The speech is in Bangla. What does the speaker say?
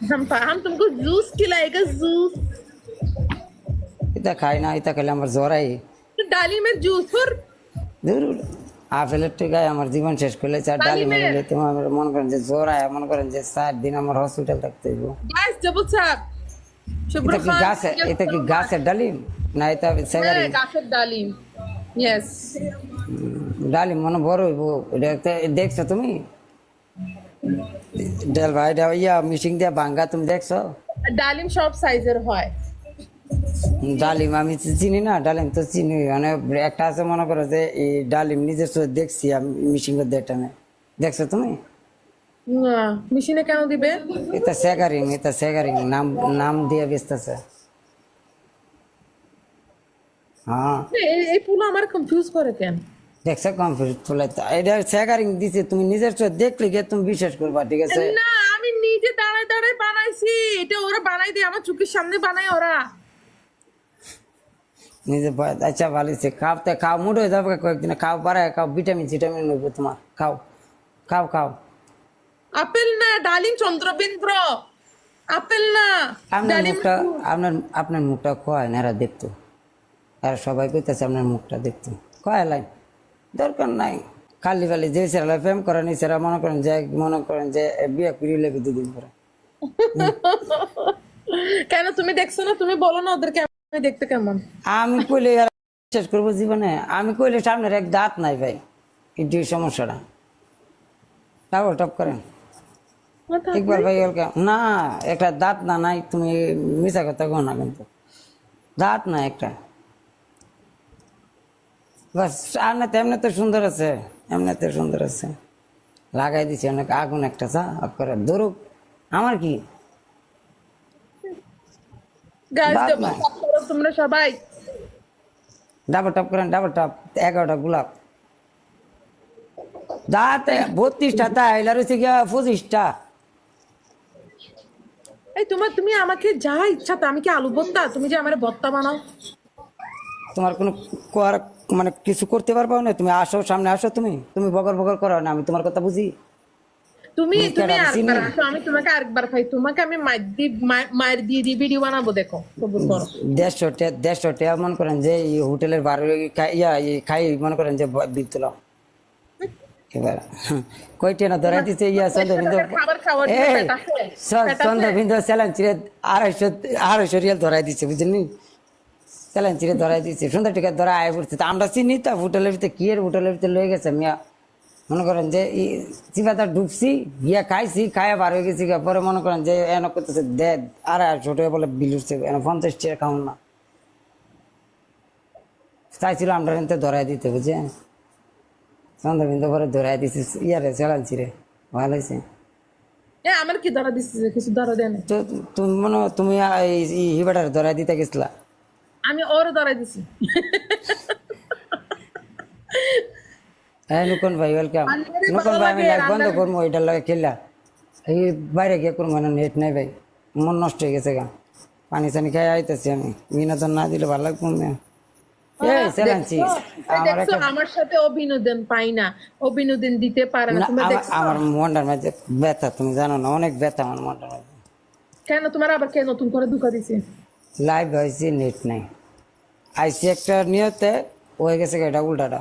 हम तुमको जूस खिलाएगा जूस। এটা খাই না, এটা খেলে আমার জ্বর আই। तो डाली में जूस और ধুর, আপেলের টিকায় আমার জীবন শেষ করলে, আর डाली ডালিম में মেরে তোমার মনে করেন যে জ্বর আয়, মনে করেন যে 4 দিন আমার হসপিটাল থাকতে হইব। गैस डबल साहब शुभ्र এটা কি खान গাছে, thank you এটা কি so much। গাছের ডালিম না এটা সেগারি? হ্যাঁ গাছের ডালিম, ইয়েস। ডালিম মনে বড় হইব, এটা দেখছো তুমি? ডাল ভাই ইয়া মিশিং দিয়া ভাঙ্গা তুমি দেখছো? ডালিম সব সাইজের হয়। ডালিম আমি তো চিনি না, ডালিম তো চিনি, মানে একটা আছে মনে করো যে এই ডালিম নিজস্ব দেখছি আমি মিশিং এর দেটানে, দেখছো তুমি? না, মেশিনে কেন দিবে? এটা সেগারিং, এটা সেগারিং নাম নাম দিয়ে বেচতেছে। হ্যাঁ এই পুলো আমার কনফিউজ করে কেন? দেখছো কমপ্লিট তুলে, এটা সেগারিং দিছে, তুমি নিজের চোখে দেখলে গিয়ে তুমি বিশ্বাস করবা, ঠিক আছে? না আমি নিজে দাঁড়ায় দাঁড়ায় বানাইছি, এটা ওরা বানাই দিয়ে আমার চোখের সামনে বানায় ওরা। নিজে আচ্ছা ভালো হয়েছে, খাওতে খাও, মুড হয়ে যাবে কয়েকদিন, খাও বাড়ায় খাও, ভিটামিন সিটামিন নেবো তোমার, খাও খাও খাও। আপেল না ডালিম, চন্দ্রবিন্দ্র আপেল না আপনার ডালিম। মুখটা, আপনার মুখটা কয় না এরা দেখতো, আর সবাই কইতেছে আপনার মুখটা দেখতো, কয় লাই দরকার নাই। খালি খালি যে সেরা প্রেম করেন এই সেরা মনে করেন যে বিয়ে করি লেগে 2 দিন পরে। কেন তুমি দেখছো না? তুমি বলো না ওদেরকে আমি দেখতে কেমন। আমি কইলে আর শেষ করবো জীবনে? আমি কইলে সামনের এক দাঁত নাই ভাই, এটি সমস্যাটা। ডাবল টপ করেন একবার ভাই, না একটা দাঁত না নাই, তুমি মিশা কথা কো না, কিন্তু দাঁত না একটা, বাস। এমনিতে এমনিতে সুন্দর আছে, এমনিতে সুন্দর আছে, লাগাই দিছে অনেক আগুন একটা চা করে ধরুক, আমার কি গাইস দাঁত ডাবল নাই। টপ করো তোমরা সবাই। ডাবল টপ করেন, ডাবল টপ, 11টা গোলাপ দাঁত, 32টা তাই এলার হচ্ছে গিয়া 25টা। এই তুমি আমাকে যা ইচ্ছা তা, আমি কি আলু ভর্তা? তুমি যে আমার ভর্তা বানাও। তোমার কোনো মানে কিছু করতে পারবো না, তুমি আসো সামনে আসো, তুমি তুমি বগর বগর করো না, আমি তোমার কথা বুঝি। তুমি তুমি তুমি কেডা, আমি চিনি? আরেকবার আসো, আমি তোমাকে আরেকবার খাই, তোমাকে আমি মায়ের দিয়ে দিয়ে ভিডিও বানাবো, দেখো সবুর করো। 150 মনে করেন যে এই হোটেলের বার ইয়া খাই, মনে করেন যে বিল তোলা এবার। কয়টা না ধরাই দিচ্ছে ইয়া চন্দ্রবিন্দু, খাবার খাওয়ার জন্য এই পেট আছে? পেট আছে? চন্দ্রবিন্দু চ্যালেঞ্জ চিরে 250 রিয়াল ধরাই দিচ্ছে, বুঝলি? চ্যালেঞ্জ চিরে ধরাই দিচ্ছে, সুন্দর টিকা ধরা আয় পড়ছে, তা আমরা চিনি তো হোটেলের ভিতরে কি এর হোটেলের ভিতরে লয়ে গেছে মিয়া, মনে করেন যে চিপাতা ঢুকছি গিয়া খাইছি, খাইয়া বার হয়ে গেছি, পরে মনে করেন যে এন করতেছে দে, আর ছোট বলে বিল উঠছে, 50 টাকা খাওয়ান না চাইছিল, আমরা এনতে ধরাই দিতে, বুঝে? চন্দ্রবিন্দু পরে ধরাই দিছি ইয়ারে চ্যালেঞ্জ রে, ভালো হয়েছে। আমার কি ধরা দিচ্ছে? কিছু ধরা দেয় না। তো তুমি মনে তুমি এই হিবাটার ধরাই দিতে গেছিলা? আমি ওরও ধরা দিছি। হ্যাঁ নুকন ভাই ওয়েলকাম। আন্দারে নুকন ভালো ভাই আমি লাগে, লাইভ বন্ধ আন্দারে। করবো, এটার লাগে খেললা এই বাইরে গিয়ে করবো না, নেট নাই ভাই, মন নষ্ট হয়ে গেছে গা, পানি টানি খাই আইতেছি আমি, বিনোদন না দিলে ভালো লাগবো না। এই চ্যালেঞ্জ আমার দেখছো একটা, আমার সাথে অবিনোদন পাই না, অবিনোদন দিতে পারে না, না, তুমি দেখছো? আমার মনটার মাঝে ব্যথা, তুমি জানো না, অনেক ব্যথা আমার মনটার মাঝে। কেন তোমার আবার কে নতুন করে ধোকা দিছে? লাইভ হয়েছে, নেট নাই, আইসি একটা নিয়তে হয়ে গেছে, এটা উল্টাটা।